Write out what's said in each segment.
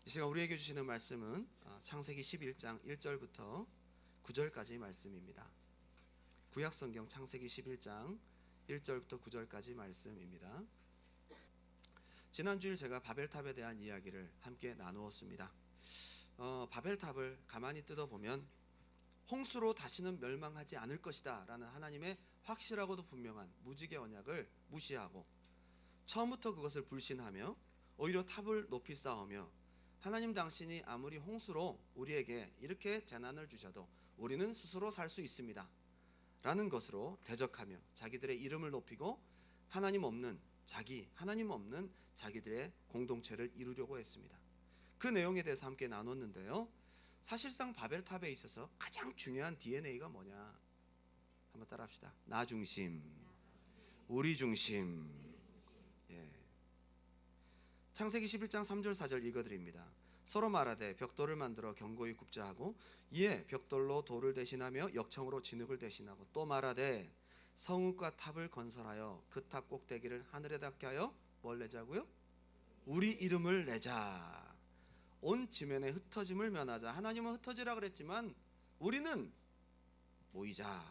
이 시간 우리에게 주시는 말씀은 창세기 11장 1절부터 9절까지 말씀입니다. 구약성경 창세기 11장 1절부터 9절까지 말씀입니다. 지난주일 제가 바벨탑에 대한 이야기를 함께 나누었습니다. 바벨탑을 가만히 뜯어보면 홍수로 다시는 멸망하지 않을 것이다 라는 하나님의 확실하고도 분명한 무지개 언약을 무시하고 처음부터 그것을 불신하며 오히려 탑을 높이 쌓으며 하나님 당신이 아무리 홍수로 우리에게 이렇게 재난을 주셔도 우리는 스스로 살 수 있습니다 라는 것으로 대적하며 자기들의 이름을 높이고 하나님 없는 자기들의 공동체를 이루려고 했습니다. 그 내용에 대해서 함께 나눴는데요, 사실상 바벨탑에 있어서 가장 중요한 DNA가 뭐냐, 한번 따라 합시다. 나 중심, 우리 중심. 창세기 11장 3절 4절 읽어드립니다. 서로 말하되 벽돌을 만들어 견고히 굽자 하고 이에 벽돌로 돌을 대신하며 역청으로 진흙을 대신하고 또 말하되 성읍과 탑을 건설하여 그 탑 꼭대기를 하늘에 닿게 하여 뭘 내자고요? 우리 이름을 내자. 온 지면에 흩어짐을 면하자. 하나님은 흩어지라 그랬지만 우리는 모이자.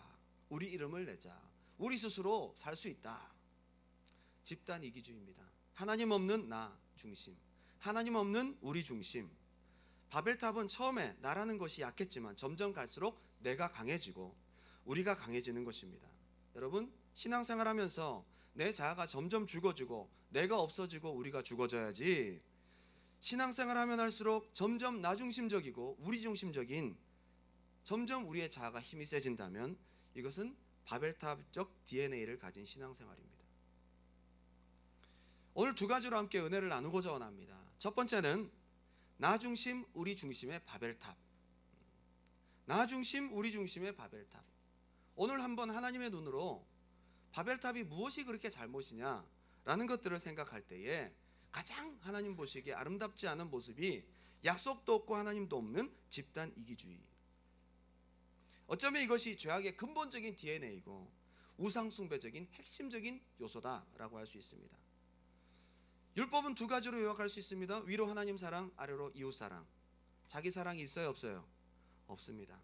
우리 이름을 내자. 우리 스스로 살 수 있다. 집단 이기주의입니다. 하나님 없는 나 중심, 하나님 없는 우리 중심. 바벨탑은 처음에 나라는 것이 약했지만 점점 갈수록 내가 강해지고 우리가 강해지는 것입니다. 여러분, 신앙생활하면서 내 자아가 점점 죽어지고 내가 없어지고 우리가 죽어져야지, 신앙생활하면 할수록 점점 나 중심적이고 우리 중심적인 점점 우리의 자아가 힘이 세진다면 이것은 바벨탑적 DNA를 가진 신앙생활입니다. 오늘 두 가지로 함께 은혜를 나누고자 원합니다. 첫 번째는 나 중심 우리 중심의 바벨탑. 나 중심 우리 중심의 바벨탑. 오늘 한번 하나님의 눈으로 바벨탑이 무엇이 그렇게 잘못이냐 라는 것들을 생각할 때에 가장 하나님 보시기에 아름답지 않은 모습이 약속도 없고 하나님도 없는 집단 이기주의. 어쩌면 이것이 죄악의 근본적인 DNA이고 우상숭배적인 핵심적인 요소다라고 할 수 있습니다. 율법은 두 가지로 요약할 수 있습니다. 위로 하나님 사랑, 아래로 이웃 사랑. 자기 사랑이 있어요, 없어요? 없습니다.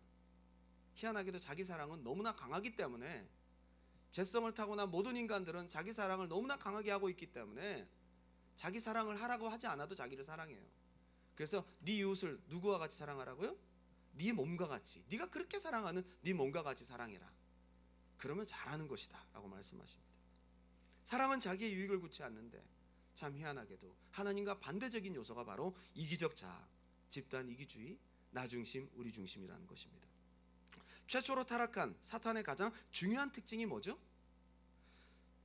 희한하게도 자기 사랑은 너무나 강하기 때문에, 죄성을 타고난 모든 인간들은 자기 사랑을 너무나 강하게 하고 있기 때문에 자기 사랑을 하라고 하지 않아도 자기를 사랑해요. 그래서 네 이웃을 누구와 같이 사랑하라고요? 네 몸과 같이. 네가 그렇게 사랑하는 네 몸과 같이 사랑해라. 그러면 잘하는 것이다 라고 말씀하십니다. 사랑은 자기의 유익을 구치 않는데 참 희한하게도 하나님과 반대적인 요소가 바로 이기적 자아, 집단 이기주의, 나 중심, 우리 중심이라는 것입니다. 최초로 타락한 사탄의 가장 중요한 특징이 뭐죠?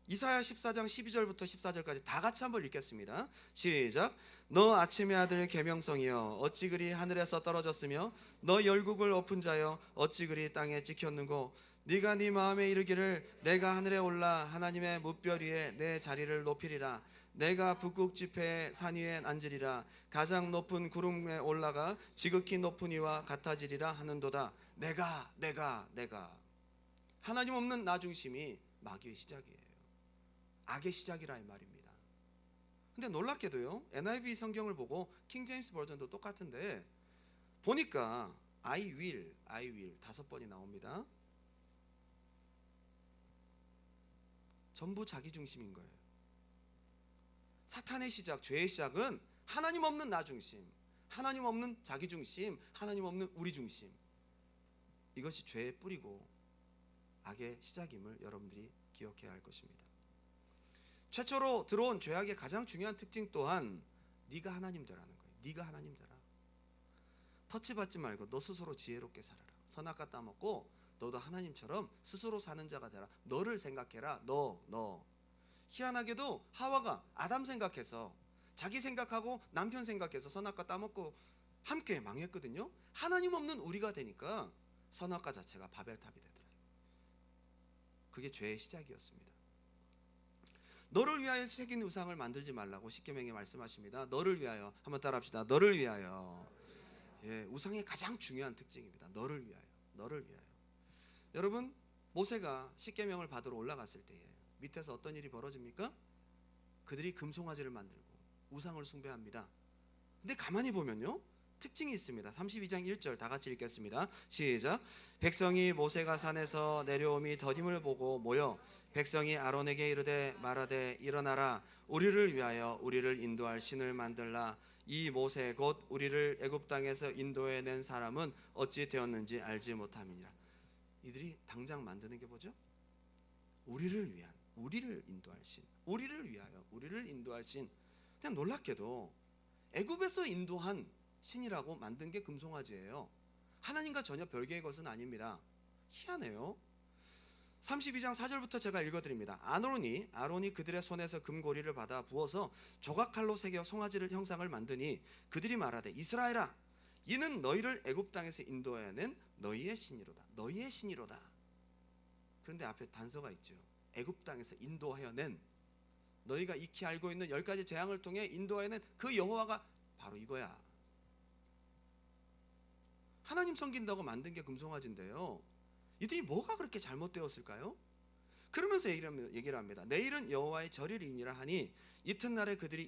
이사야 14장 12절부터 14절까지 다 같이 한번 읽겠습니다. 시작. 너 아침의 아들 계명성이여 어찌 그리 하늘에서 떨어졌으며 너 열국을 엎은 자여 어찌 그리 땅에 찍혔는고 네가 네 마음에 이르기를 내가 하늘에 올라 하나님의 무별 위에 내 자리를 높이리라. 내가 북극 지폐의 산 위에 앉으리라. 가장 높은 구름에 올라가 지극히 높은 이와 같아지리라 하는도다. 내가 하나님 없는 나 중심이 마귀의 시작이에요. 악의 시작이라 이 말입니다. 근데 놀랍게도요, NIV 성경을 보고 킹제임스 버전도 똑같은데 보니까 I will 5번이 나옵니다. 전부 자기 중심인 거예요. 사탄의 시작, 죄의 시작은 하나님 없는 나 중심, 하나님 없는 자기 중심, 하나님 없는 우리 중심. 이것이 죄의 뿌리고 악의 시작임을 여러분들이 기억해야 할 것입니다. 최초로 들어온 죄악의 가장 중요한 특징 또한 네가 하나님 되라는 거예요. 네가 하나님 되라. 터치받지 말고 너 스스로 지혜롭게 살아라. 선악과 따먹고 너도 하나님처럼 스스로 사는 자가 되라. 너를 생각해라. 너. 희한하게도 하와가 아담 생각해서, 자기 생각하고 남편 생각해서 선악과 따먹고 함께 망했거든요. 하나님 없는 우리가 되니까 선악과 자체가 바벨탑이 되더라고요. 그게 죄의 시작이었습니다. 너를 위하여 새긴 우상을 만들지 말라고 십계명에 말씀하십니다. 너를 위하여. 한번 따라합시다. 너를 위하여. 우상의 가장 중요한 특징입니다. 너를 위하여. 여러분, 모세가 십계명을 받으러 올라갔을 때에 밑에서 어떤 일이 벌어집니까? 그들이 금송아지를 만들고 우상을 숭배합니다. 근데 가만히 보면요, 특징이 있습니다. 32장 1절 다 같이 읽겠습니다. 시작. 백성이 모세가 산에서 내려옴이 더딤을 보고 모여 백성이 아론에게 이르되 말하되 일어나라, 우리를 위하여 우리를 인도할 신을 만들라. 이 모세 곧 우리를 애굽 땅에서 인도해 낸 사람은 어찌 되었는지 알지 못함이니라. 이들이 당장 만드는 게 뭐죠? 우리를 위한, 우리를 인도할 신, 우리를 위하여 우리를 인도할 신. 그냥 놀랍게도 애굽에서 인도한 신이라고 만든 게 금송아지예요. 하나님과 전혀 별개의 것은 아닙니다. 희한해요. 32장 4절부터 제가 읽어드립니다. 아론이 그들의 손에서 금고리를 받아 부어서 조각칼로 새겨 송아지를 형상을 만드니 그들이 말하되 이스라엘아, 이는 너희를 애굽 땅에서 인도해낸 너희의 신이로다. 너희의 신이로다. 그런데 앞에 단서가 있죠. 애굽 땅에서 인도하여낸, 너희가 익히 알고 있는 10가지 재앙을 통해 인도하여낸 그 여호와가 바로 이거야. 하나님 섬긴다고 만든 게 금송아지인데요, 이들이 뭐가 그렇게 잘못되었을까요? 그러면서 얘기를 합니다. 내일은 여호와의 절일이니라 하니 이튿날에 그들이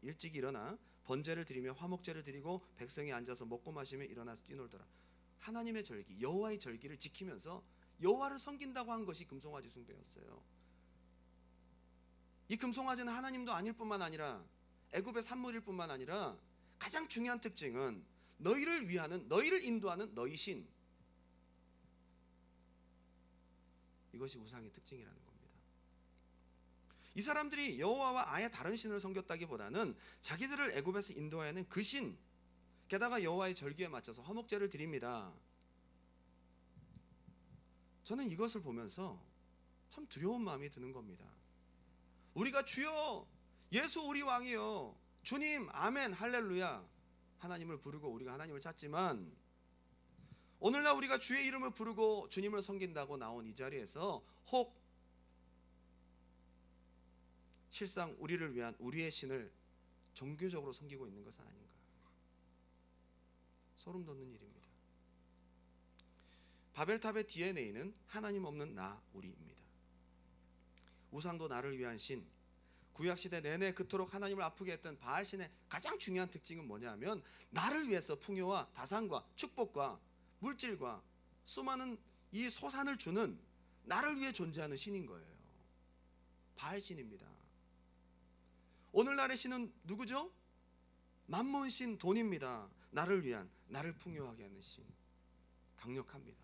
일찍 일어나 번제를 드리며 화목제를 드리고 백성이 앉아서 먹고 마시며 일어나서 뛰놀더라. 하나님의 절기, 여호와의 절기를 지키면서 여호와를 섬긴다고 한 것이 금송아지 숭배였어요. 이 금송아지는 하나님도 아닐 뿐만 아니라 애굽의 산물일 뿐만 아니라 가장 중요한 특징은 너희를 위하는, 너희를 인도하는 너희 신, 이것이 우상의 특징이라는 겁니다. 이 사람들이 여호와와 아예 다른 신을 섬겼다기보다는 자기들을 애굽에서 인도하여낸 그 신, 게다가 여호와의 절기에 맞춰서 화목제를 드립니다. 저는 이것을 보면서 참 두려운 마음이 드는 겁니다. 우리가 주여, 예수 우리 왕이여, 주님 아멘 할렐루야 하나님을 부르고 우리가 하나님을 찾지만, 오늘날 우리가 주의 이름을 부르고 주님을 섬긴다고 나온 이 자리에서 혹 실상 우리를 위한 우리의 신을 종교적으로 섬기고 있는 것은 아닌가, 소름 돋는 일입니다. 바벨탑의 DNA는 하나님 없는 나, 우리입니다. 우상도 나를 위한 신, 구약시대 내내 그토록 하나님을 아프게 했던 바알신의 가장 중요한 특징은 뭐냐면 나를 위해서 풍요와 다산과 축복과 물질과 수많은 이 소산을 주는, 나를 위해 존재하는 신인 거예요. 바알신입니다. 오늘날의 신은 누구죠? 만몬신, 돈입니다. 나를 위한, 나를 풍요하게 하는 신, 강력합니다.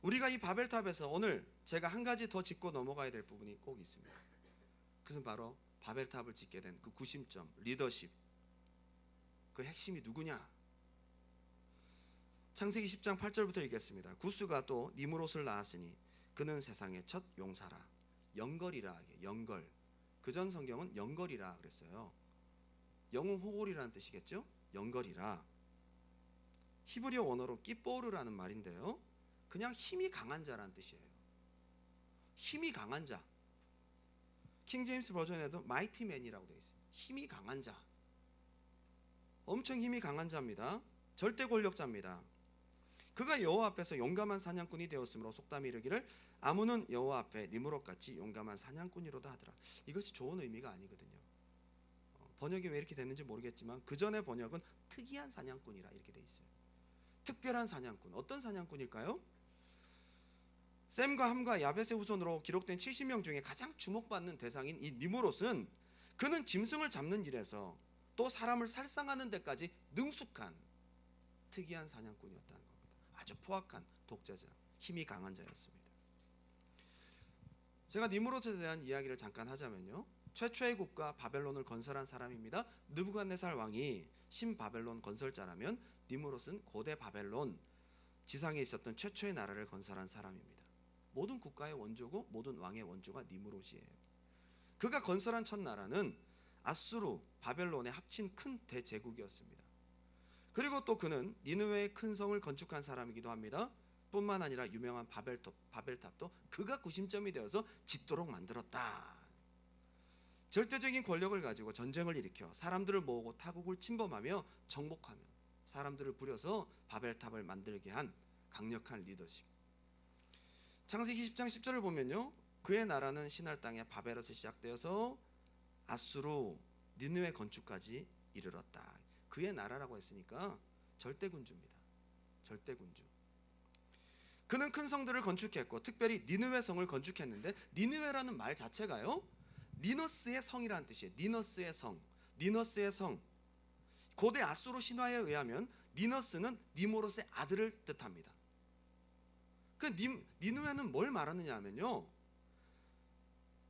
우리가 이 바벨탑에서 오늘 제가 한 가지 더 짚고 넘어가야 될 부분이 꼭 있습니다. 그것은 바로 바벨탑을 짓게 된 그 구심점, 리더십, 그 핵심이 누구냐? 창세기 10장 8절부터 읽겠습니다. 구스가 또 니므롯을 낳았으니 그는 세상의 첫 용사라. 영걸이라 하게, 영걸. 그전 성경은 영걸이라 그랬어요. 영웅 호골이라는 뜻이겠죠? 영걸이라. 히브리어 원어로 끼뽀르라는 말인데요, 그냥 힘이 강한 자라는 뜻이에요. 힘이 강한 자. 킹제임스 버전에도 마이티맨이라고 되어 있어요. 힘이 강한 자. 엄청 힘이 강한 자입니다. 절대 권력자입니다. 그가 여호와 앞에서 용감한 사냥꾼이 되었으므로 속담이 이르기를 아무는 여호와 앞에 니므롯같이 용감한 사냥꾼이로다 하더라. 이것이 좋은 의미가 아니거든요. 번역이 왜 이렇게 됐는지 모르겠지만 그 전에 번역은 특이한 사냥꾼이라 이렇게 돼 있어요. 특별한 사냥꾼. 어떤 사냥꾼일까요? 셈과 함과 야벳의 후손으로 기록된 70명 중에 가장 주목받는 대상인 이 니므롯은, 그는 짐승을 잡는 일에서 또 사람을 살상하는 데까지 능숙한 특이한 사냥꾼이었다는 겁니다. 아주 포악한 독재자, 힘이 강한 자였습니다. 제가 니므롯에 대한 이야기를 잠깐 하자면요, 최초의 국가 바벨론을 건설한 사람입니다. 느부갓네살 왕이 신바벨론 건설자라면 니므롯은 고대 바벨론 지상에 있었던 최초의 나라를 건설한 사람입니다. 모든 국가의 원조고 모든 왕의 원조가 니므롯이에요. 그가 건설한 첫 나라는 아수르, 바벨론의 합친 큰 대제국이었습니다. 그리고 또 그는 니느웨의 큰 성을 건축한 사람이기도 합니다. 뿐만 아니라 유명한 바벨탑도 그가 구심점이 되어서 짓도록 만들었다. 절대적인 권력을 가지고 전쟁을 일으켜 사람들을 모으고 타국을 침범하며 정복하며 사람들을 부려서 바벨탑을 만들게 한 강력한 리더십. 창세기 10장 10절을 보면요, 그의 나라는 시날 땅의 바벨에서 시작되어서 아수르, 니느웨 건축까지 이르렀다. 그의 나라라고 했으니까 절대군주입니다. 절대군주. 그는 큰 성들을 건축했고 특별히 니느웨 성을 건축했는데, 니느웨라는 말 자체가요, 니너스의 성이라는 뜻이에요. 니너스의 성. 니너스의 성. 고대 아수르 신화에 의하면 니너스는 니무롯의 아들을 뜻합니다. 그 니느웨는 뭘 말하느냐 하면요,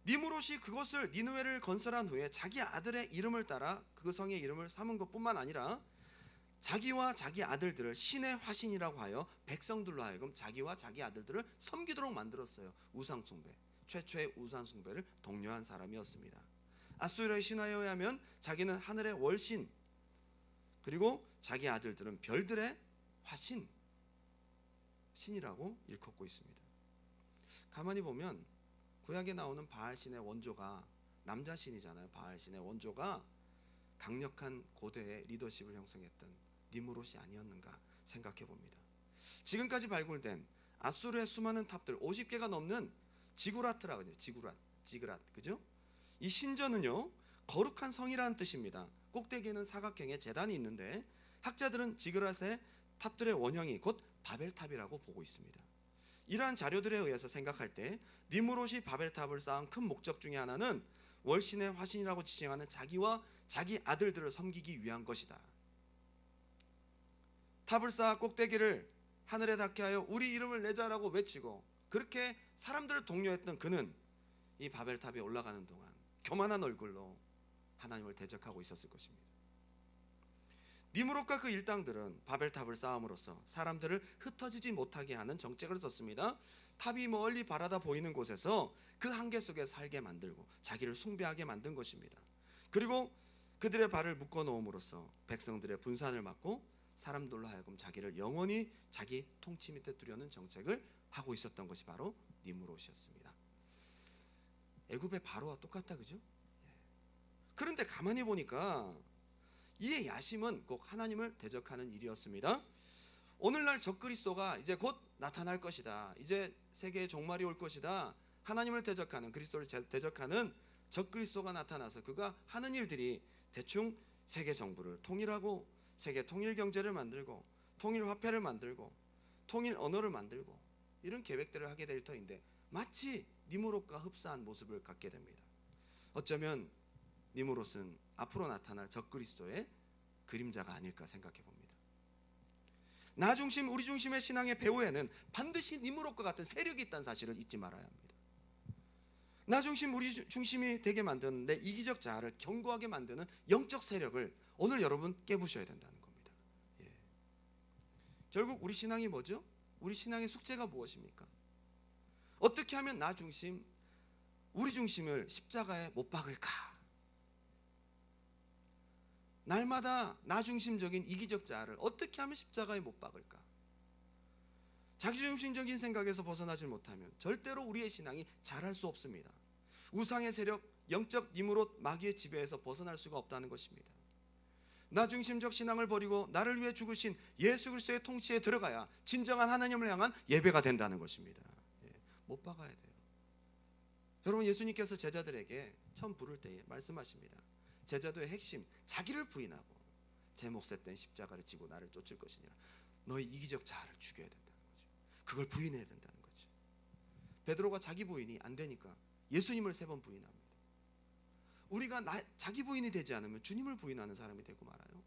니무롯이 그것을, 니느웨를 건설한 후에 자기 아들의 이름을 따라 그 성의 이름을 삼은 것뿐만 아니라 자기와 자기 아들들을 신의 화신이라고 하여 백성들로 하여금 자기와 자기 아들들을 섬기도록 만들었어요. 우상숭배, 최초의 우상숭배를 독려한 사람이었습니다. 아수르의 신화에 의하면 자기는 하늘의 월신, 그리고 자기 아들들은 별들의 화신, 신이라고 일컫고 있습니다. 가만히 보면 구약에 나오는 바알신의 원조가 남자신이잖아요. 바알신의 원조가 강력한 고대의 리더십을 형성했던 니무롯이 아니었는가 생각해 봅니다. 지금까지 발굴된 아수르의 수많은 탑들 50개가 넘는 지구라트라고 하죠. 지그랏, 그죠? 이 신전은요, 거룩한 성이라는 뜻입니다. 꼭대기에는 사각형의 제단이 있는데 학자들은 지그랏의 탑들의 원형이 곧 바벨탑이라고 보고 있습니다. 이러한 자료들에 의해서 생각할 때 니무롯이 바벨탑을 쌓은 큰 목적 중에 하나는 월신의 화신이라고 지칭하는 자기와 자기 아들들을 섬기기 위한 것이다. 탑을 쌓아 꼭대기를 하늘에 닿게 하여 우리 이름을 내자라고 외치고 그렇게 사람들을 독려했던 그는 이 바벨탑에 올라가는 동안 교만한 얼굴로 하나님을 대적하고 있었을 것입니다. 니무롯과 그 일당들은 바벨탑을 쌓음으로써 사람들을 흩어지지 못하게 하는 정책을 썼습니다. 탑이 멀리 바라다 보이는 곳에서 그 한계 속에 살게 만들고 자기를 숭배하게 만든 것입니다. 그리고 그들의 발을 묶어 놓음으로써 백성들의 분산을 막고 사람들로 하여금 자기를 영원히 자기 통치 밑에 두려는 정책을 하고 있었던 것이 바로 니무롯이었습니다. 애굽의 바로와 똑같다, 그죠? 그런데 가만히 보니까 이의 야심은 꼭 하나님을 대적하는 일이었습니다. 오늘날 적그리스도가 이제 곧 나타날 것이다. 이제 세계의 종말이 올 것이다. 하나님을 대적하는, 그리스도를 대적하는 적그리스도가 나타나서 그가 하는 일들이 대충 세계 정부를 통일하고 세계 통일 경제를 만들고 통일 화폐를 만들고 통일 언어를 만들고 이런 계획들을 하게 될 터인데 마치 니무롯과 흡사한 모습을 갖게 됩니다. 어쩌면 니무롯은 앞으로 나타날 적그리스도의 그림자가 아닐까 생각해 봅니다. 나 중심, 우리 중심의 신앙의 배후에는 반드시 니무롯과 같은 세력이 있다는 사실을 잊지 말아야 합니다. 나 중심, 우리 중심이 되게 만드는 내 이기적 자아를 견고하게 만드는 영적 세력을 오늘 여러분 깨부셔야 된다는 겁니다. 결국 우리 신앙이 뭐죠? 우리 신앙의 숙제가 무엇입니까? 어떻게 하면 나 중심, 우리 중심을 십자가에 못 박을까? 날마다 나 중심적인 이기적 자아를 어떻게 하면 십자가에 못 박을까? 자기중심적인 생각에서 벗어나질 못하면 절대로 우리의 신앙이 자랄 수 없습니다. 우상의 세력, 영적 니무롯 마귀의 지배에서 벗어날 수가 없다는 것입니다. 나 중심적 신앙을 버리고 나를 위해 죽으신 예수 그리스도의 통치에 들어가야 진정한 하나님을 향한 예배가 된다는 것입니다. 못 박아야 돼요. 여러분, 예수님께서 제자들에게 처음 부를 때에 말씀하십니다. 제자도의 핵심, 자기를 부인하고 제 몫에 뗀 십자가를 지고 나를 쫓을 것이니라. 너희 이기적 자아를 죽여야 된다는 거죠. 그걸 부인해야 된다는 거죠. 베드로가 자기 부인이 안 되니까 예수님을 3번 부인합니다. 우리가 자기 부인이 되지 않으면 주님을 부인하는 사람이 되고 말아요.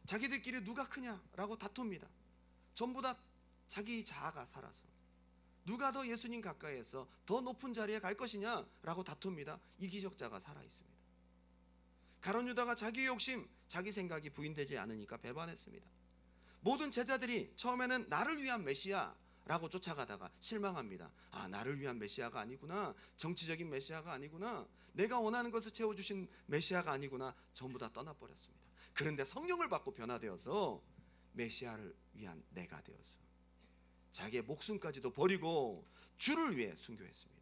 자기들끼리 누가 크냐라고 다툽니다. 전부 다 자기 자아가 살아서 누가 더 예수님 가까이에서 더 높은 자리에 갈 것이냐라고 다툽니다. 이기적 자가 살아 있습니다. 가룟 유다가 자기 욕심, 자기 생각이 부인되지 않으니까 배반했습니다. 모든 제자들이 처음에는 나를 위한 메시아라고 쫓아가다가 실망합니다. 아, 나를 위한 메시아가 아니구나. 정치적인 메시아가 아니구나. 내가 원하는 것을 채워주신 메시아가 아니구나. 전부 다 떠나버렸습니다. 그런데 성령을 받고 변화되어서 메시아를 위한 내가 되어서 자기의 목숨까지도 버리고 주를 위해 순교했습니다.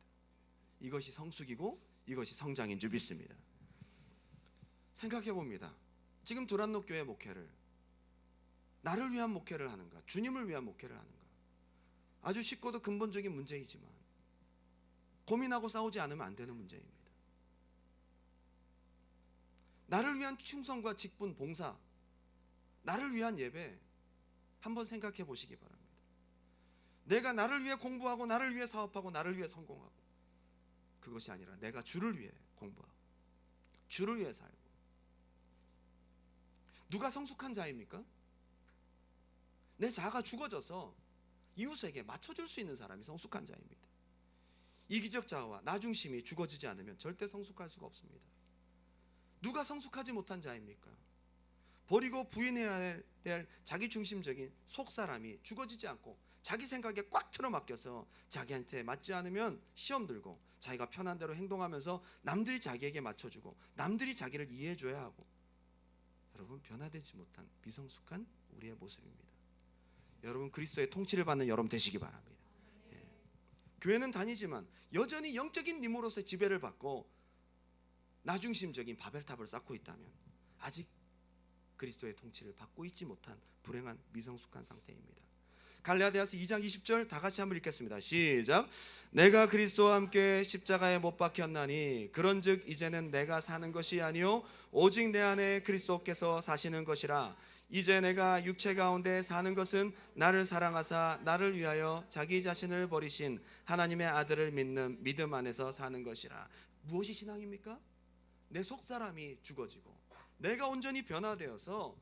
이것이 성숙이고 이것이 성장인 줄 믿습니다. 생각해 봅니다. 지금 두란노 교회 목회를 나를 위한 목회를 하는가, 주님을 위한 목회를 하는가? 아주 쉽고도 근본적인 문제이지만 고민하고 싸우지 않으면 안 되는 문제입니다. 나를 위한 충성과 직분, 봉사, 나를 위한 예배 한번 생각해 보시기 바랍니다. 내가 나를 위해 공부하고 나를 위해 사업하고 나를 위해 성공하고, 그것이 아니라 내가 주를 위해 공부하고 주를 위해 살고. 누가 성숙한 자입니까? 내 자아가 죽어져서 이웃에게 맞춰줄 수 있는 사람이 성숙한 자입니다. 이기적 자아와 나 중심이 죽어지지 않으면 절대 성숙할 수가 없습니다. 누가 성숙하지 못한 자입니까? 버리고 부인해야 될 자기 중심적인 속사람이 죽어지지 않고 자기 생각에 꽉 틀어막혀서 자기한테 맞지 않으면 시험 들고 자기가 편한 대로 행동하면서 남들이 자기에게 맞춰주고 남들이 자기를 이해해줘야 하고, 여러분, 변화되지 못한 미성숙한 우리의 모습입니다. 여러분, 그리스도의 통치를 받는 여러분 되시기 바랍니다. 예. 교회는 다니지만 여전히 영적인 님으로서의 지배를 받고 나중심적인 바벨탑을 쌓고 있다면 아직 그리스도의 통치를 받고 있지 못한 불행한 미성숙한 상태입니다. 갈라디아서 2장 20절 다 같이 한번 읽겠습니다. 시작. 내가 그리스도와 함께 십자가에 못 박혔나니 그런즉 이제는 내가 사는 것이 아니요 오직 내 안에 그리스도께서 사시는 것이라. 이제 내가 육체 가운데 사는 것은 나를 사랑하사 나를 위하여 자기 자신을 버리신 하나님의 아들을 믿는 믿음 안에서 사는 것이라. 무엇이 신앙입니까? 내 속사람이 죽어지고 내가 온전히 변화되어서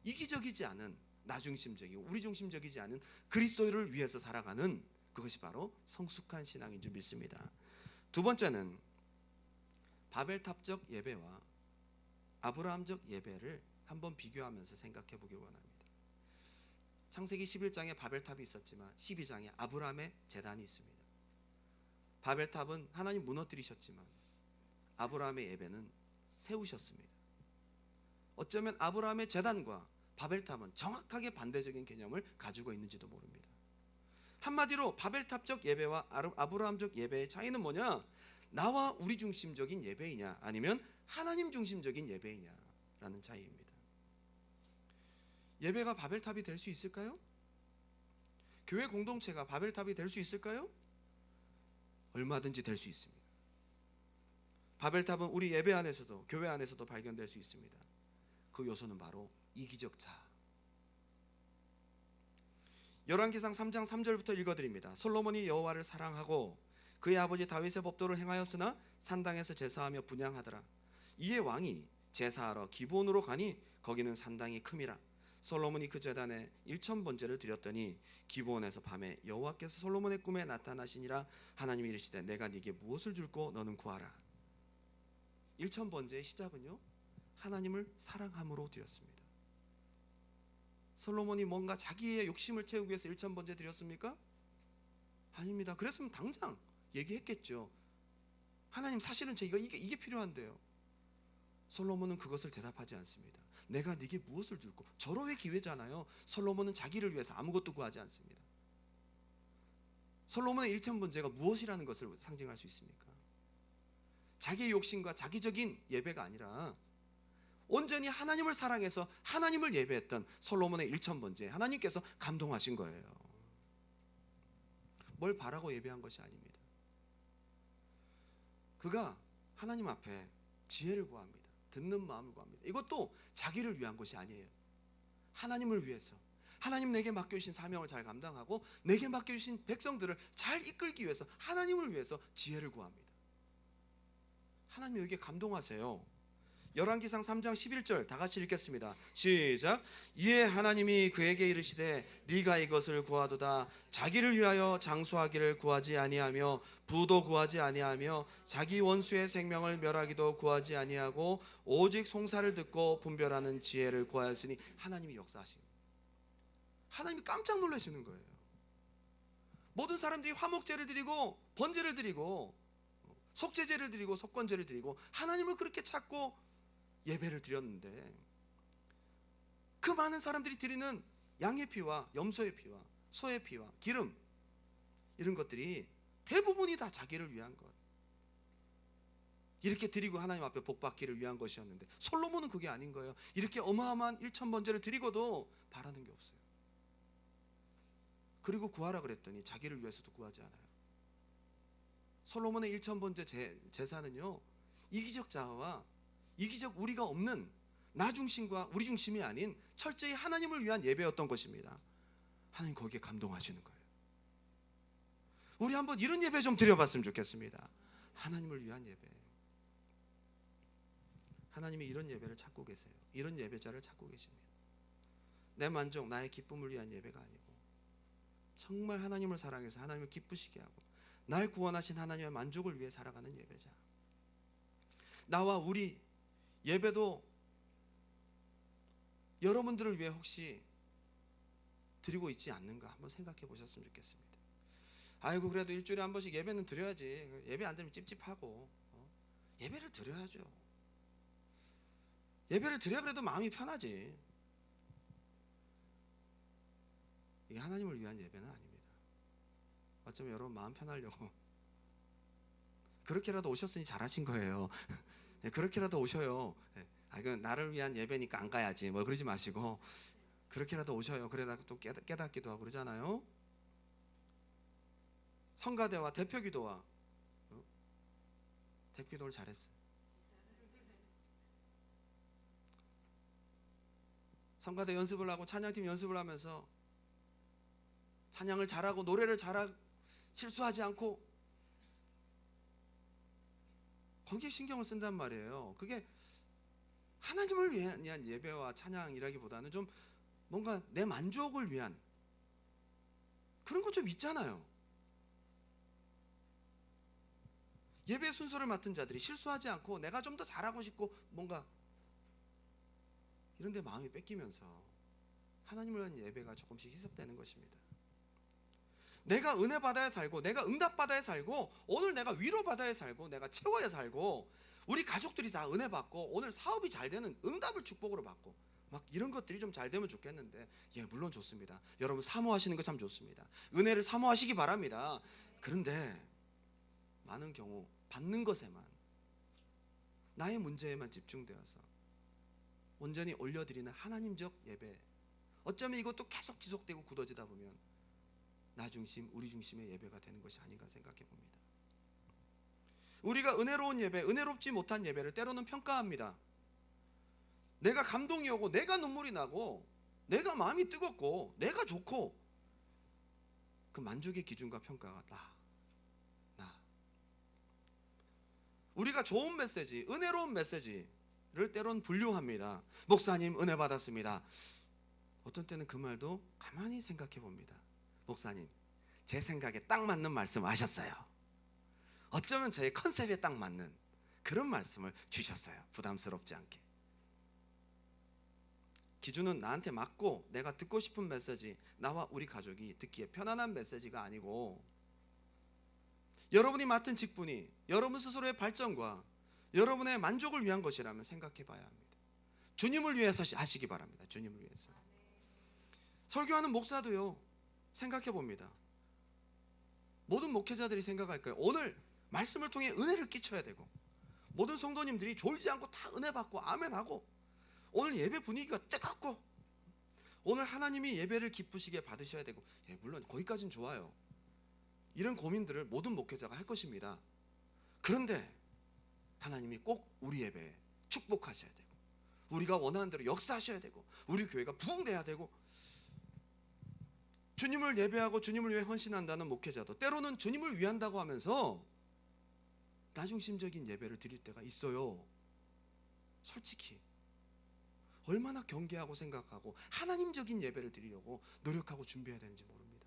이기적이지 않은, 나중심적이고 우리 중심적이지 않은 그리스도를 위해서 살아가는, 그것이 바로 성숙한 신앙인 줄 믿습니다. 두 번째는 바벨탑적 예배와 아브라함적 예배를 한번 비교하면서 생각해 보길 원합니다. 창세기 11장에 바벨탑이 있었지만 12장에 아브라함의 제단이 있습니다. 바벨탑은 하나님 무너뜨리셨지만 아브라함의 예배는 세우셨습니다. 어쩌면 아브라함의 제단과 바벨탑은 정확하게 반대적인 개념을 가지고 있는지도 모릅니다. 한마디로 바벨탑적 예배와 아브라함적 예배의 차이는 뭐냐? 나와 우리 중심적인 예배이냐 아니면 하나님 중심적인 예배이냐라는 차이입니다. 예배가 바벨탑이 될 수 있을까요? 교회 공동체가 바벨탑이 될 수 있을까요? 얼마든지 될 수 있습니다. 바벨탑은 우리 예배 안에서도 교회 안에서도 발견될 수 있습니다. 그 요소는 바로 이기적 자아. 열왕기상 3장 3절부터 읽어드립니다. 솔로몬이 여호와를 사랑하고 그의 아버지 다윗의 법도를 행하였으나 산당에서 제사하며 분향하더라. 이에 왕이 제사하러 기브온으로 가니 거기는 산당이 큼이라. 솔로몬이 그 제단에 1000번제를 드렸더니 기브온에서 밤에 여호와께서 솔로몬의 꿈에 나타나시니라. 하나님이 이르시되 내가 네게 무엇을 줄고 너는 구하라. 1000번제의 시작은요, 하나님을 사랑함으로 드렸습니다. 솔로몬이 뭔가 자기의 욕심을 채우기 위해서 1000번제 드렸습니까? 아닙니다. 그랬으면 당장 얘기했겠죠. 하나님, 사실은 제가 이게 필요한데요. 솔로몬은 그것을 대답하지 않습니다. 내가 네게 무엇을 줄고, 절호의 기회잖아요. 솔로몬은 자기를 위해서 아무것도 구하지 않습니다. 솔로몬의 1000번제가 무엇이라는 것을 상징할 수 있습니까? 자기의 욕심과 자기적인 예배가 아니라 온전히 하나님을 사랑해서 하나님을 예배했던 솔로몬의 1000번제, 하나님께서 감동하신 거예요. 뭘 바라고 예배한 것이 아닙니다. 그가 하나님 앞에 지혜를 구합니다. 듣는 마음을 구합니다. 이것도 자기를 위한 것이 아니에요. 하나님을 위해서, 하나님 내게 맡겨주신 사명을 잘 감당하고 내게 맡겨주신 백성들을 잘 이끌기 위해서, 하나님을 위해서 지혜를 구합니다. 하나님 여기에 감동하세요. 열왕기상 3장 11절 다 같이 읽겠습니다. 시작. 이에 하나님이 그에게 이르시되 네가 이것을 구하도다. 자기를 위하여 장수하기를 구하지 아니하며 부도 구하지 아니하며 자기 원수의 생명을 멸하기도 구하지 아니하고 오직 송사를 듣고 분별하는 지혜를 구하였으니. 하나님이 역사하신, 하나님이 깜짝 놀라시는 거예요. 모든 사람들이 화목제를 드리고 번제를 드리고 속죄제를 드리고 속건제를 드리고 하나님을 그렇게 찾고 예배를 드렸는데, 그 많은 사람들이 드리는 양의 피와 염소의 피와 소의 피와 기름, 이런 것들이 대부분이 다 자기를 위한 것, 이렇게 드리고 하나님 앞에 복받기를 위한 것이었는데, 솔로몬은 그게 아닌 거예요. 이렇게 어마어마한 1000번제를 드리고도 바라는 게 없어요. 그리고 구하라 그랬더니 자기를 위해서도 구하지 않아요. 솔로몬의 1000번제 제사는요, 이기적 자아와 이기적 우리가 없는 나 중심과 우리 중심이 아닌 철저히 하나님을 위한 예배였던 것입니다. 하나님 거기에 감동하시는 거예요. 우리 한번 이런 예배 좀 드려봤으면 좋겠습니다. 하나님을 위한 예배. 하나님이 이런 예배를 찾고 계세요. 이런 예배자를 찾고 계십니다. 내 만족, 나의 기쁨을 위한 예배가 아니고 정말 하나님을 사랑해서 하나님을 기쁘시게 하고 날 구원하신 하나님의 만족을 위해 살아가는 예배자. 나와 우리 예배도 여러분들을 위해 혹시 드리고 있지 않는가 한번 생각해 보셨으면 좋겠습니다. 아이고 그래도 일주일에 한 번씩 예배는 드려야지. 예배 안 드리면 찝찝하고. 예배를 드려야죠. 예배를 드려야 그래도 마음이 편하지. 이게 하나님을 위한 예배는 아닙니다. 어쩌면 여러분 마음 편하려고 그렇게라도 오셨으니 잘하신 거예요. 그렇게라도 오셔요. 이건 나를 위한 예배니까 안 가야지 뭐 그러지 마시고 그렇게라도 오셔요. 그러다가 또 깨닫기도 하고 그러잖아요. 성가대와 대표기도와 대표기도를 잘했어요. 성가대 연습을 하고 찬양팀 연습을 하면서 찬양을 잘하고 노래를 잘하고 실수하지 않고 거기에 신경을 쓴단 말이에요. 그게 하나님을 위한 예배와 찬양이라기보다는 좀 뭔가 내 만족을 위한 그런 거 좀 있잖아요. 예배 순서를 맡은 자들이 실수하지 않고 내가 좀 더 잘하고 싶고 뭔가 이런 데 마음이 뺏기면서 하나님을 위한 예배가 조금씩 희석되는 것입니다. 내가 은혜 받아야 살고 내가 응답 받아야 살고 오늘 내가 위로 받아야 살고 내가 채워야 살고 우리 가족들이 다 은혜 받고 오늘 사업이 잘 되는 응답을 축복으로 받고 막 이런 것들이 좀 잘 되면 좋겠는데 물론 좋습니다. 여러분 사모하시는 거 참 좋습니다. 은혜를 사모하시기 바랍니다. 그런데 많은 경우 받는 것에만 나의 문제에만 집중되어서 온전히 올려드리는 하나님적 예배 어쩌면 이것도 계속 지속되고 굳어지다 보면 나 중심, 우리 중심의 예배가 되는 것이 아닌가 생각해 봅니다. 우리가 은혜로운 예배, 은혜롭지 못한 예배를 때로는 평가합니다. 내가 감동이 오고 내가 눈물이 나고 내가 마음이 뜨겁고 내가 좋고 그 만족의 기준과 평가가 나. 우리가 좋은 메시지, 은혜로운 메시지를 때로는 분류합니다. 목사님 은혜 받았습니다. 어떤 때는 그 말도 가만히 생각해 봅니다. 목사님 제 생각에 딱 맞는 말씀 하셨어요. 어쩌면 저의 컨셉에 딱 맞는 그런 말씀을 주셨어요. 부담스럽지 않게. 기준은 나한테 맞고 내가 듣고 싶은 메시지, 나와 우리 가족이 듣기에 편안한 메시지가 아니고 여러분이 맡은 직분이 여러분 스스로의 발전과 여러분의 만족을 위한 것이라면 생각해 봐야 합니다. 주님을 위해서 하시기 바랍니다. 주님을 위해서. 설교하는 목사도요 생각해 봅니다. 모든 목회자들이 생각할 거예요. 오늘 말씀을 통해 은혜를 끼쳐야 되고 모든 성도님들이 졸지 않고 다 은혜 받고 아멘하고 오늘 예배 분위기가 뜨겁고 오늘 하나님이 예배를 기쁘시게 받으셔야 되고 물론 거기까지는 좋아요. 이런 고민들을 모든 목회자가 할 것입니다. 그런데 하나님이 꼭 우리 예배에 축복하셔야 되고 우리가 원하는 대로 역사하셔야 되고 우리 교회가 부흥돼야 되고 주님을 예배하고 주님을 위해 헌신한다는 목회자도 때로는 주님을 위한다고 하면서 나중심적인 예배를 드릴 때가 있어요. 솔직히 얼마나 경계하고 생각하고 하나님적인 예배를 드리려고 노력하고 준비해야 되는지 모릅니다.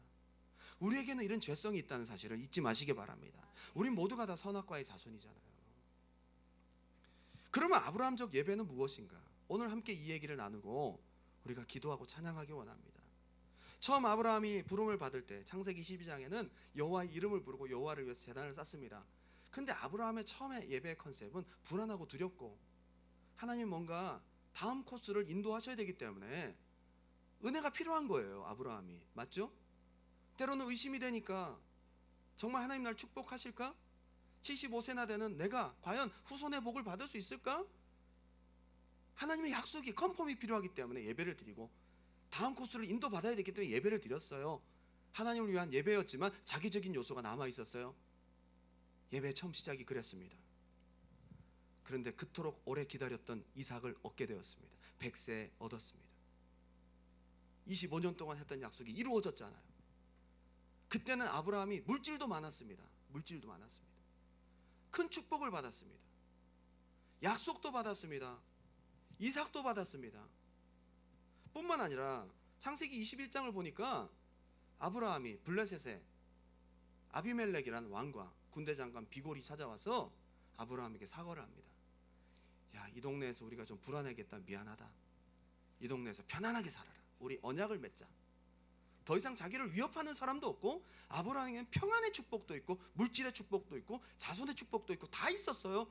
우리에게는 이런 죄성이 있다는 사실을 잊지 마시기 바랍니다. 우리 모두가 다 선악과의 자손이잖아요. 그러면 아브라함적 예배는 무엇인가? 오늘 함께 이 얘기를 나누고 우리가 기도하고 찬양하기 원합니다. 처음 아브라함이 부름을 받을 때 창세기 12장에는 여호와의 이름을 부르고 여호와를 위해서 제단을 쌓습니다. 근데 아브라함의 처음에 예배의 컨셉은 불안하고 두렵고 하나님 뭔가 다음 코스를 인도하셔야 되기 때문에 은혜가 필요한 거예요. 아브라함이. 맞죠? 때로는 의심이 되니까 정말 하나님 날 축복하실까? 75세나 되는 내가 과연 후손의 복을 받을 수 있을까? 하나님의 약속이 컨펌이 필요하기 때문에 예배를 드리고 다음 코스를 인도받아야 되기 때문에 예배를 드렸어요. 하나님을 위한 예배였지만 자기적인 요소가 남아 있었어요. 예배의 처음 시작이 그랬습니다. 그런데 그토록 오래 기다렸던 이삭을 얻게 되었습니다. 100세에 얻었습니다. 25년 동안 했던 약속이 이루어졌잖아요. 그때는 아브라함이 물질도 많았습니다. 물질도 많았습니다. 큰 축복을 받았습니다. 약속도 받았습니다. 이삭도 받았습니다. 뿐만 아니라 창세기 21장을 보니까 아브라함이 블레셋에 아비멜렉이라는 왕과 군대 장관 비골이 찾아와서 아브라함에게 사과를 합니다. 야, 이 동네에서 우리가 좀 불안하겠다. 미안하다. 이 동네에서 편안하게 살아라. 우리 언약을 맺자. 더 이상 자기를 위협하는 사람도 없고 아브라함에게는 평안의 축복도 있고 물질의 축복도 있고 자손의 축복도 있고 다 있었어요.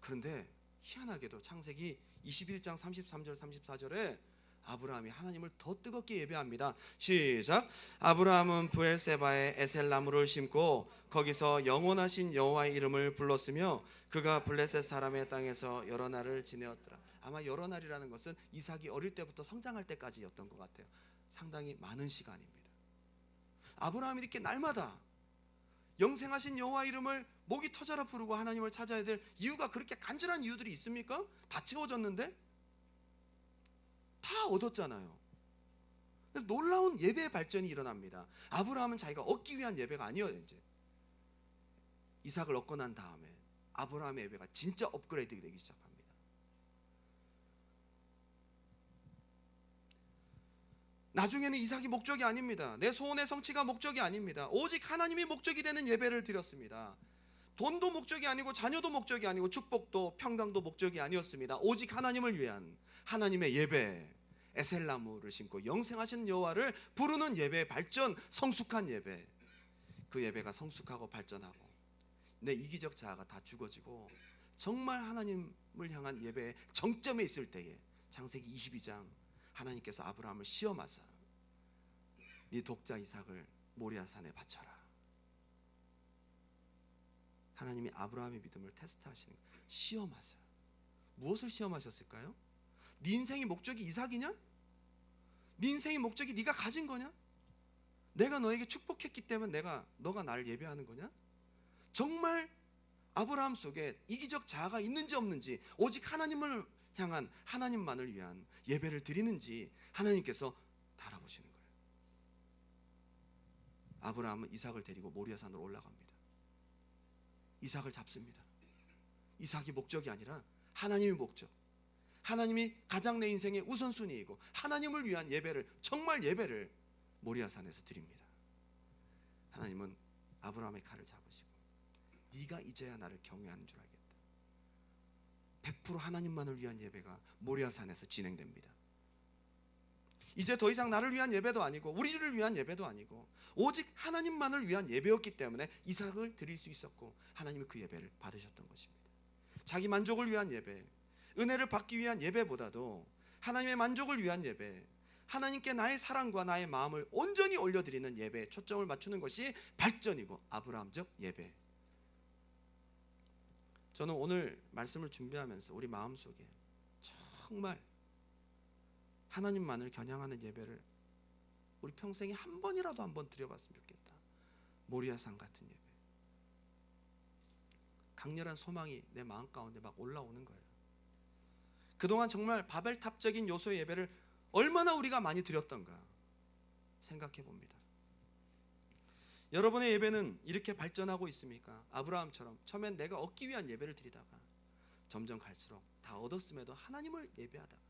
그런데 희한하게도 창세기 21장 33절 34절에 아브라함이 하나님을 더 뜨겁게 예배합니다. 시작. 아브라함은 브엘세바에 에셀나무를 심고 거기서 영원하신 여호와의 이름을 불렀으며 그가 블레셋 사람의 땅에서 여러 날을 지내었더라. 아마 여러 날이라는 것은 이삭이 어릴 때부터 성장할 때까지였던 것 같아요. 상당히 많은 시간입니다. 아브라함이 이렇게 날마다 영생하신 여호와 이름을 목이 터져라 부르고 하나님을 찾아야 될 이유가 그렇게 간절한 이유들이 있습니까? 다 채워졌는데 다 얻었잖아요. 놀라운 예배의 발전이 일어납니다. 아브라함은 자기가 얻기 위한 예배가 아니어요. 이제 이삭을 얻고 난 다음에 아브라함의 예배가 진짜 업그레이드 되기 시작합니다. 나중에는 이삭이 목적이 아닙니다. 내 소원의 성취가 목적이 아닙니다. 오직 하나님이 목적이 되는 예배를 드렸습니다. 돈도 목적이 아니고 자녀도 목적이 아니고 축복도 평강도 목적이 아니었습니다. 오직 하나님을 위한 하나님의 예배, 에셀나무를 심고 영생하신 여호와를 부르는 예배의 발전, 성숙한 예배. 그 예배가 성숙하고 발전하고 내 이기적 자아가 다 죽어지고 정말 하나님을 향한 예배의 정점에 있을 때에 창세기 22장 하나님께서 아브라함을 시험하사 네 독자 이삭을 모리아산에 바쳐라. 하나님이 아브라함의 믿음을 테스트하시는 거예요. 시험하사. 무엇을 시험하셨을까요? 네 인생의 목적이 이삭이냐? 네 인생의 목적이 네가 가진 거냐? 내가 너에게 축복했기 때문에 너가 나를 예배하는 거냐? 정말 아브라함 속에 이기적 자아가 있는지 없는지, 오직 하나님을 향한 하나님만을 위한 예배를 드리는지 하나님께서 알아보시는 거예요. 아브라함은 이삭을 데리고 모리아산으로 올라갑니다. 이삭을 잡습니다. 이삭이 목적이 아니라 하나님의 목적, 하나님이 가장 내 인생의 우선순위이고 하나님을 위한 예배를, 정말 예배를 모리아산에서 드립니다. 하나님은 아브라함의 칼을 잡으시고 네가 이제야 나를 경외하는 줄 알겠다. 100% 하나님만을 위한 예배가 모리아산에서 진행됩니다. 이제 더 이상 나를 위한 예배도 아니고 우리를 위한 예배도 아니고 오직 하나님만을 위한 예배였기 때문에 이삭을 드릴 수 있었고 하나님이 그 예배를 받으셨던 것입니다. 자기 만족을 위한 예배, 은혜를 받기 위한 예배보다도 하나님의 만족을 위한 예배, 하나님께 나의 사랑과 나의 마음을 온전히 올려드리는 예배에 초점을 맞추는 것이 발전이고 아브라함적 예배. 저는 오늘 말씀을 준비하면서 우리 마음속에 정말 하나님만을 겨냥하는 예배를 우리 평생에 한 번이라도 한번 드려봤으면 좋겠다. 모리아산 같은 예배. 강렬한 소망이 내 마음 가운데 막 올라오는 거예요. 그동안 정말 바벨탑적인 요소의 예배를 얼마나 우리가 많이 드렸던가 생각해 봅니다. 여러분의 예배는 이렇게 발전하고 있습니까? 아브라함처럼 처음엔 내가 얻기 위한 예배를 드리다가 점점 갈수록 다 얻었음에도 하나님을 예배하다가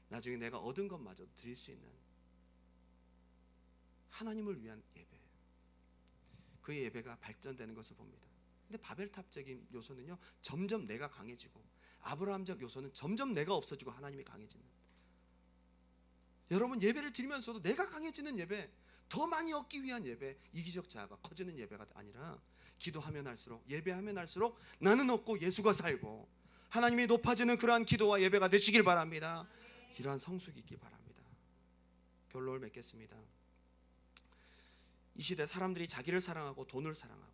나중에 내가 얻은 것마저 드릴 수 있는 하나님을 위한 예배, 그 예배가 발전되는 것을 봅니다. 근데 바벨탑적인 요소는요, 점점 내가 강해지고 아브라함적 요소는 점점 내가 없어지고 하나님이 강해지는. 여러분 예배를 드리면서도 내가 강해지는 예배, 더 많이 얻기 위한 예배, 이기적 자아가 커지는 예배가 아니라 기도하면 할수록, 예배하면 할수록 나는 얻고 예수가 살고 하나님이 높아지는 그러한 기도와 예배가 되시길 바랍니다. 이러한 성숙이 있기 바랍니다. 결론을 맺겠습니다. 이 시대 사람들이 자기를 사랑하고 돈을 사랑하고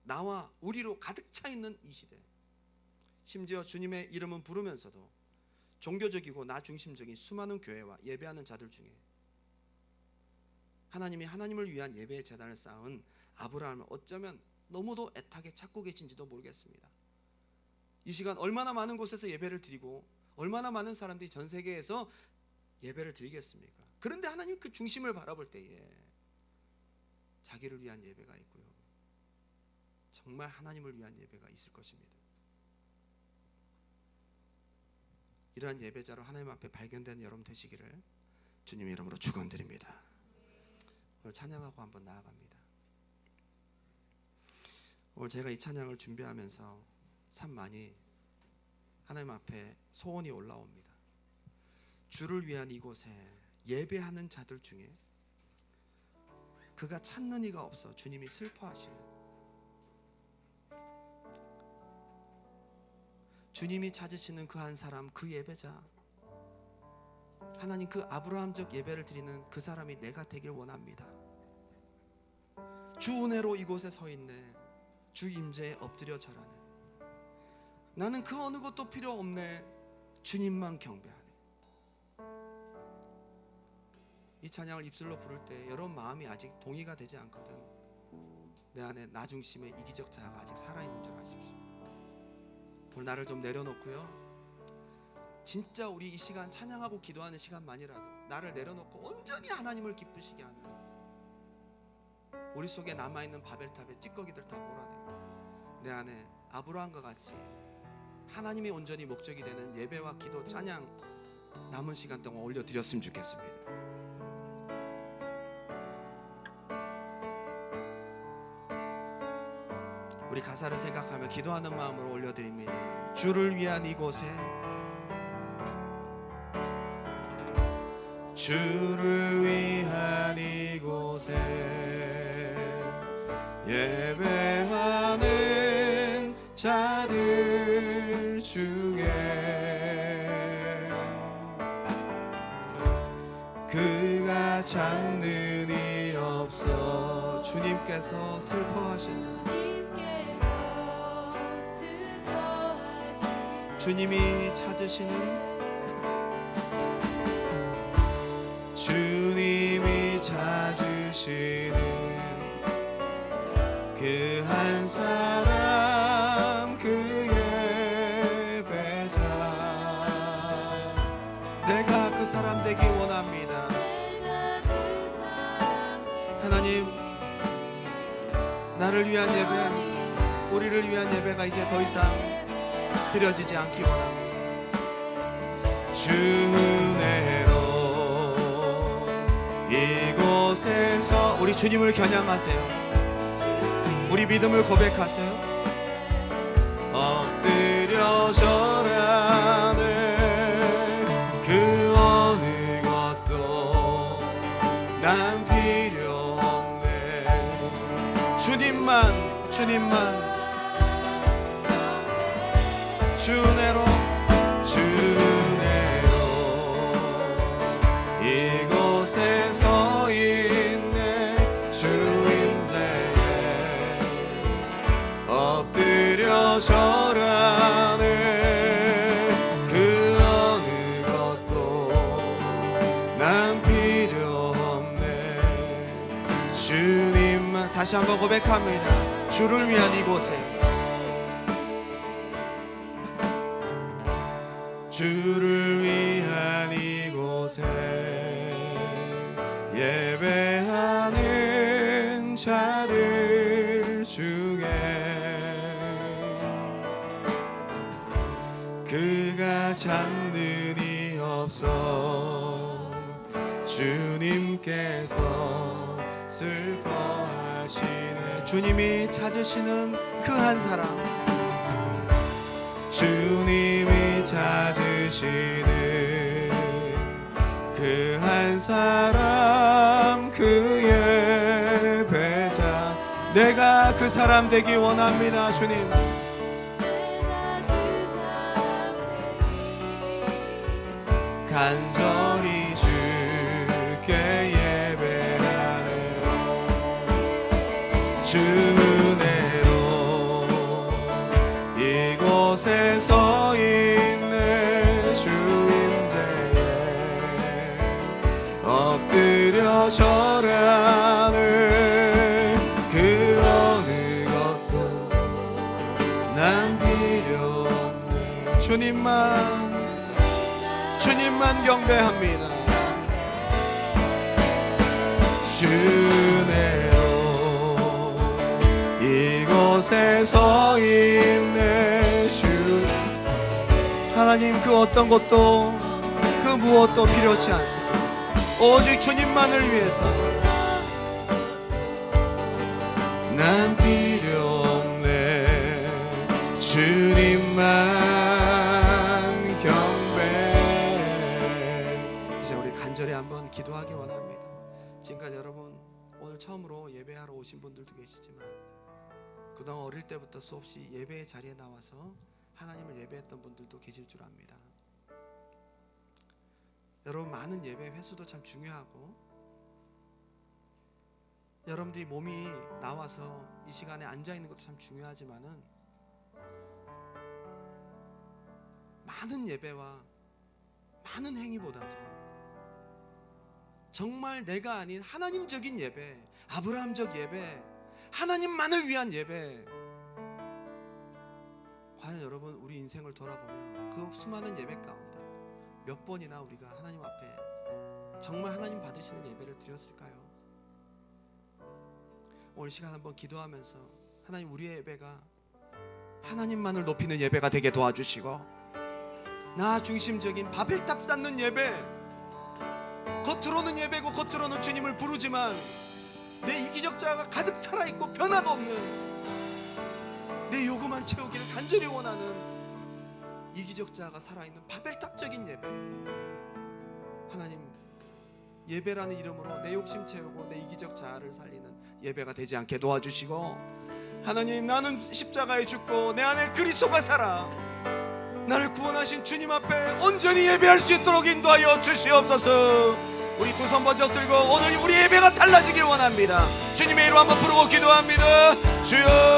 나와 우리로 가득 차 있는 이 시대, 심지어 주님의 이름은 부르면서도 종교적이고 나 중심적인 수많은 교회와 예배하는 자들 중에 하나님이 하나님을 위한 예배의 제단을 쌓은 아브라함을 어쩌면 너무도 애타게 찾고 계신지도 모르겠습니다. 이 시간 얼마나 많은 곳에서 예배를 드리고 얼마나 많은 사람들이 전 세계에서 예배를 드리겠습니까? 그런데 하나님 그 중심을 바라볼 때에 자기를 위한 예배가 있고요, 정말 하나님을 위한 예배가 있을 것입니다. 이러한 예배자로 하나님 앞에 발견되는 여러분 되시기를 주님 이름으로 축원드립니다. 오늘 찬양하고 한번 나아갑니다. 오늘 제가 이 찬양을 준비하면서 참 많이 하나님 앞에 소원이 올라옵니다. 주를 위한 이곳에 예배하는 자들 중에 그가 찾는 이가 없어 주님이 슬퍼하시는, 주님이 찾으시는 그 한 사람, 그 예배자, 하나님 그 아브라함적 예배를 드리는 그 사람이 내가 되길 원합니다. 주 은혜로 이곳에 서 있네, 주 임재에 엎드려 절하네, 나는 그 어느 것도 필요 없네, 주님만 경배하네. 이 찬양을 입술로 부를 때 여러분 마음이 아직 동의가 되지 않거든, 내 안에 나 중심의 이기적 자아가 아직 살아있는 줄 아십시오. 오늘 나를 좀 내려놓고요, 진짜 우리 이 시간 찬양하고 기도하는 시간만이라도 나를 내려놓고 온전히 하나님을 기쁘시게 하는, 우리 속에 남아있는 바벨탑의 찌꺼기들 다 몰아내고 내 안에 아브라함과 같이 하나님이 온전히 목적이 되는 예배와 기도, 찬양 남은 시간 동안 올려드렸으면 좋겠습니다. 우리 가사를 생각하며 기도하는 마음으로 올려드립니다. 주를 위한 이곳에, 주를 위한 이곳에 예배하는 자들 중에 그가 찾는 이 없어 주님께서 슬퍼하시는, 주님이 찾으시는, 주님이 찾으시는 그 한 사람, 그 예배자, 내가 그 사람 되기 원합니다. 하나님, 나를 위한 예배, 우리를 위한 예배가 이제 더 이상 드려지지 않기 원합니다. 주 은혜로 이곳에서 우리 주님을 겨냥하세요. 우리 믿음을 고백하세요. 엎드려 절하는 그 어느 것도 난 필요 없네, 주님만, 주님만, 주 은혜로, 주 은혜로 이곳에 서 있네, 주 임재에 엎드려 절하네, 그 어느 것도 난 필요 없네, 주님만. 다시 한번 고백합니다. 주를 위한 이곳에, 주를 위한 이곳에 예배하는 자들 중에 그가 찾는 이 없어 주님께서 슬퍼하시네, 주님이 찾으시는 그 한 사람, 주님이 찾으시는 그 한 사람, 그 예배자, 내가 그 사람 되기 원합니다. 주님, 간절히 주께 예배하네, 주 은혜로 이곳에 서 있네, 주 임재에 엎드려 절하네, 그 어느 것도 난 필요 없네, 주님만 경배합니다. 주네요 이곳에 서 있네 주. 하나님 그 어떤 것도 그 무엇도 필요치 않습니다. 오직 주님만을 위해서 난 필요 없네 주님만 경배. 이제 우리 간절히 한번 기도하기 원합니다. 지금까지 여러분 오늘 처음으로 예배하러 오신 분들도 계시지만 그동안 어릴 때부터 수없이 예배의 자리에 나와서 하나님을 예배했던 분들도 계실 줄 압니다. 여러분 많은 예배 횟수도 참 중요하고 여러분들이 몸이 나와서 이 시간에 앉아있는 것도 참 중요하지만은 많은 예배와 많은 행위보다도 정말 내가 아닌 하나님적인 예배, 아브라함적 예배, 하나님만을 위한 예배. 과연 여러분 우리 인생을 돌아보면 그 수많은 예배 가운데 몇 번이나 우리가 하나님 앞에 정말 하나님 받으시는 예배를 드렸을까요? 오늘 시간 한번 기도하면서 하나님 우리의 예배가 하나님만을 높이는 예배가 되게 도와주시고 나 중심적인 바벨탑 쌓는 예배, 겉으로는 예배고 겉으로는 주님을 부르지만 내 이기적 자가 가득 살아있고 변화도 없는 내 요구만 채우기를 간절히 원하는 이기적 자가 살아있는 바벨탑적인 예배. 하나님 예배라는 이름으로 내 욕심 채우고 내 이기적 자아를 살리는 예배가 되지 않게 도와주시고 하나님 나는 십자가에 죽고 내 안에 그리스도가 살아 나를 구원하신 주님 앞에 온전히 예배할 수 있도록 인도하여 주시옵소서. 우리 두 손 번쩍 들고 오늘 우리 예배가 달라지길 원합니다. 주님의 이름 한번 부르고 기도합니다. 주여